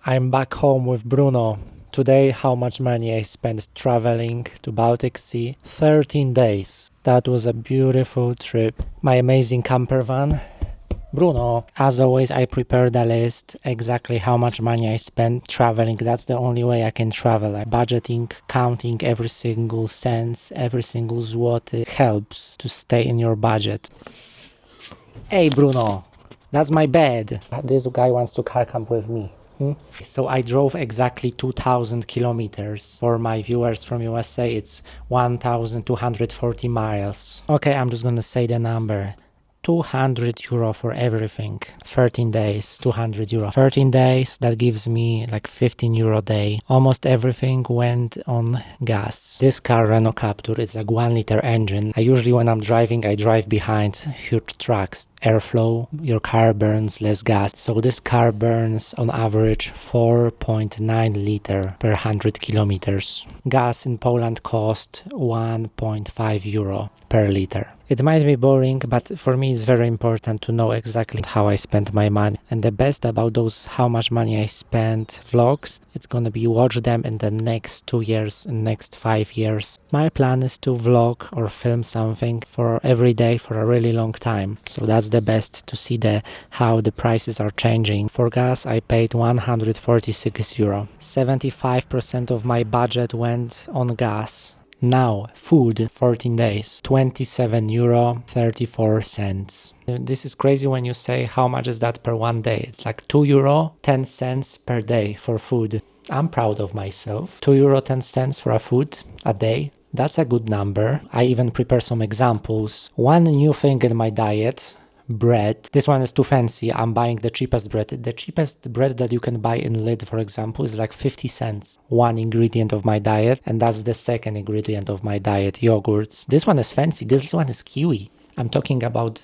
I'm back home with Bruno. Today, how much money I spent traveling to Baltic Sea? 13 days. That was a beautiful trip. My amazing camper van. Bruno, as always, I prepared a list exactly how much money I spent traveling. That's the only way I can travel. Like budgeting, counting every single cent, every single zloty helps to stay in your budget. Hey Bruno, that's my bed. This guy wants to car camp with me. So I drove exactly 2,000 kilometers. For my viewers from USA, it's 1,240 miles. Okay, I'm just gonna say the number. 200 euro for everything. 13 days, 200 euro. 13 days, that gives me like 15 euro a day. Almost everything went on gas. This car, Renault Captur, it's like 1 liter engine. I usually, when I'm driving, I drive behind huge trucks. Airflow, your car burns less gas. So this car burns on average 4.9 liter per 100 kilometers. Gas in Poland cost 1.5 euro per liter. It might be boring, but for me it's very important to know exactly how I spent my money. And the best about those how much money I spent vlogs, it's gonna be watch them in the next 2 years, in next 5 years. My plan is to vlog or film something for every day for a really long time. So that's the best to see how the prices are changing. For gas I paid 146 euro. 75% of my budget went on gas. Now, food, 14 days, 27 euro 34 cents. This is crazy when you say how much is that per 1 day. It's like 2 euro 10 cents per day for food. I'm proud of myself. 2 euro 10 cents for a food a day. That's a good number. I even prepare some examples. One new thing in my diet. Bread. This one is too fancy. I'm buying the cheapest bread. The cheapest bread that you can buy in Lidl, for example, is like 50 cents. One ingredient of my diet, and that's the second ingredient of my diet, yogurts. This one is fancy. This one is kiwi. I'm talking about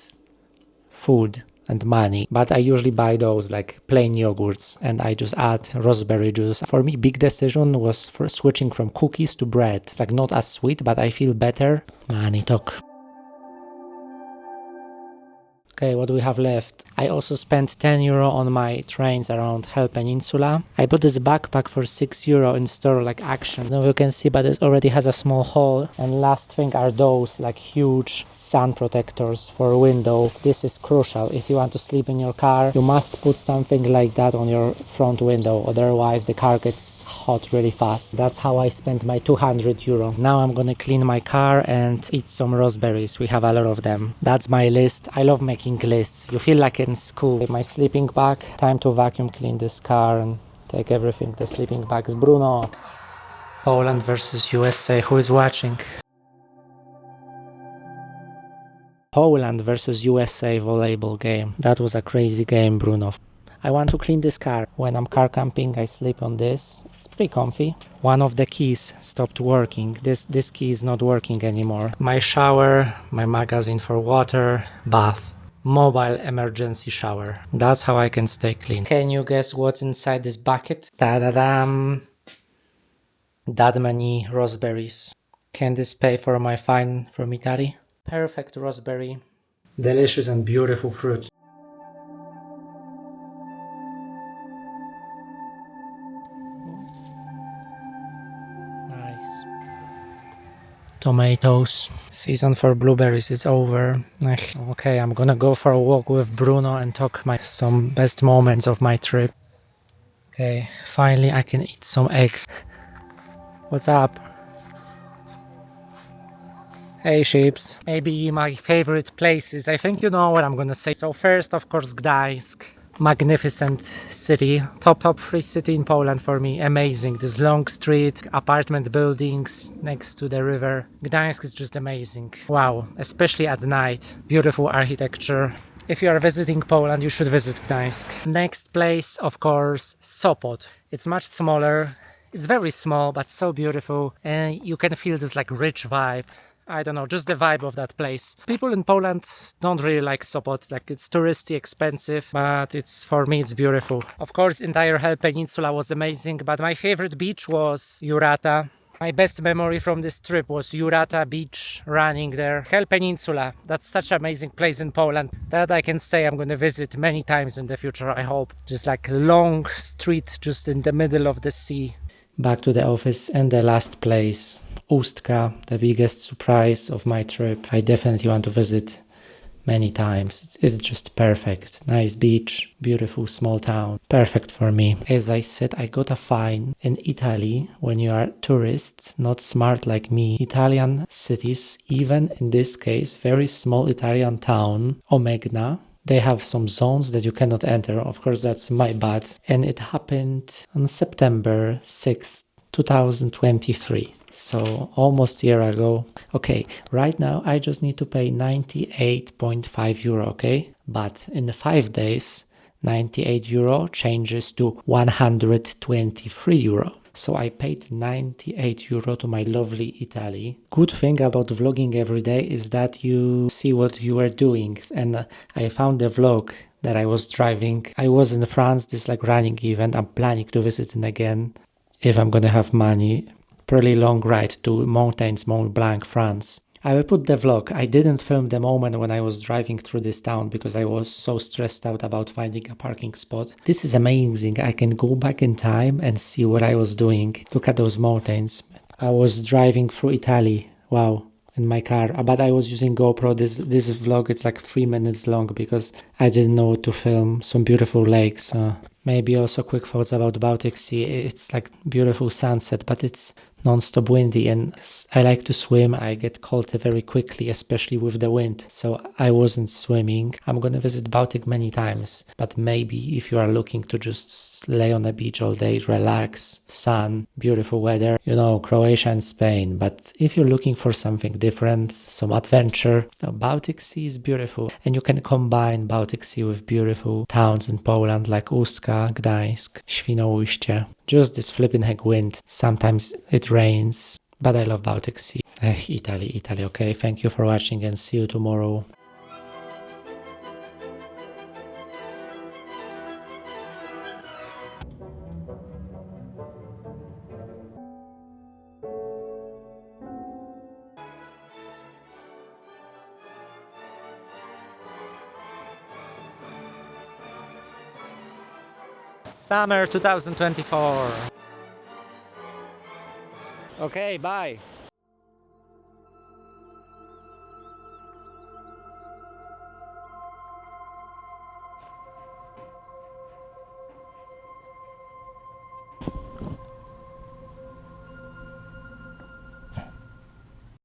food and money, but I usually buy those like plain yogurts and I just add raspberry juice. For me, big decision was for switching from cookies to bread. It's like not as sweet, but I feel better. Money talk. Okay, what do we have left? I also spent 10 euro on my trains around Hell Peninsula. I bought this backpack for 6 euro in store like Action. Now you can see, but it already has a small hole. And last thing are those like huge sun protectors for window. This is crucial. If you want to sleep in your car, you must put something like that on your front window. Otherwise the car gets hot really fast. That's how I spent my 200 euro. Now I'm gonna clean my car and eat some raspberries. We have a lot of them. That's my list. I love making lists. You feel like in school. My sleeping bag. Time to vacuum clean this car and take everything. The sleeping bag is Bruno. Poland versus USA. Who is watching? Poland versus USA volleyball game. That was a crazy game, Bruno. I want to clean this car. When I'm car camping, I sleep on this. It's pretty comfy. One of the keys stopped working. This key is not working anymore. My shower, my magazine for water, bath. Mobile emergency shower. That's how I can stay clean. Can you guess what's inside this bucket? Ta-da-dam! That many raspberries. Can this pay for my fine from Italy? Perfect raspberry. Delicious and beautiful fruit. Nice. Tomatoes. Season for blueberries is over. Okay, I'm gonna go for a walk with Bruno and talk some best moments of my trip. Okay, finally I can eat some eggs. What's up? Hey sheeps. Maybe my favorite places. I think you know what I'm gonna say. So first, of course, Gdańsk. Magnificent city. Top 3 city in Poland for me. Amazing. This long street, apartment buildings next to the river. Gdańsk is just amazing. Wow. Especially at night. Beautiful architecture. If you are visiting Poland, you should visit Gdańsk. Next place, of course, Sopot. It's much smaller. It's very small, but so beautiful. And you can feel this like rich vibe. I don't know, just the vibe of that place. People in Poland don't really like Sopot, like it's touristy, expensive, but for me it's beautiful. Of course, entire Hell Peninsula was amazing, but my favorite beach was Jurata. My best memory from this trip was Jurata Beach, running there. Hel Peninsula, that's such an amazing place in Poland that I can say I'm going to visit many times in the future, I hope. Just like a long street just in the middle of the sea. Back to the office, and the last place, Ustka, the biggest surprise of my trip. I definitely want to visit many times. It's just perfect. Nice beach, beautiful small town. Perfect for me. As I said, I got a fine in Italy when you are tourists, not smart like me. Italian cities, even in this case, very small Italian town, Omegna, they have some zones that you cannot enter. Of course, that's my bad. And it happened on September 6th, 2023. So almost a year ago. Okay, right now I just need to pay 98.5 euro, okay? But in the 5 days, 98 euro changes to 123 euro. So I paid 98 euro to my lovely Italy. Good thing about vlogging every day is that you see what you are doing. And I found a vlog that I was driving. I was in France, this like running event. I'm planning to visit it again if I'm gonna have money. Pretty long ride to mountains, Mont Blanc, France. I will put the vlog. I didn't film the moment when I was driving through this town because I was so stressed out about finding a parking spot. This is amazing. I can go back in time and see what I was doing. Look at those mountains. I was driving through Italy. Wow. In my car, but I was using GoPro. This vlog, it's like 3 minutes long because I didn't know what to film. Some beautiful lakes. Maybe also quick thoughts about Baltic Sea. It's like beautiful sunset, but it's non-stop windy, and I like to swim. I get cold very quickly, especially with the wind, so I wasn't swimming. I'm gonna visit Baltic many times, but maybe if you are looking to just lay on the beach all day, relax, sun, beautiful weather, Croatia and Spain. But if you're looking for something different, some adventure, Baltic Sea is beautiful, and you can combine Baltic Sea with beautiful towns in Poland like Ustka, Gdańsk, Świnoujście. Just this flipping heck wind. Sometimes it rains, but I love Baltic Sea. Italy, okay? Thank you for watching and see you tomorrow. Summer 2024. Okay, bye.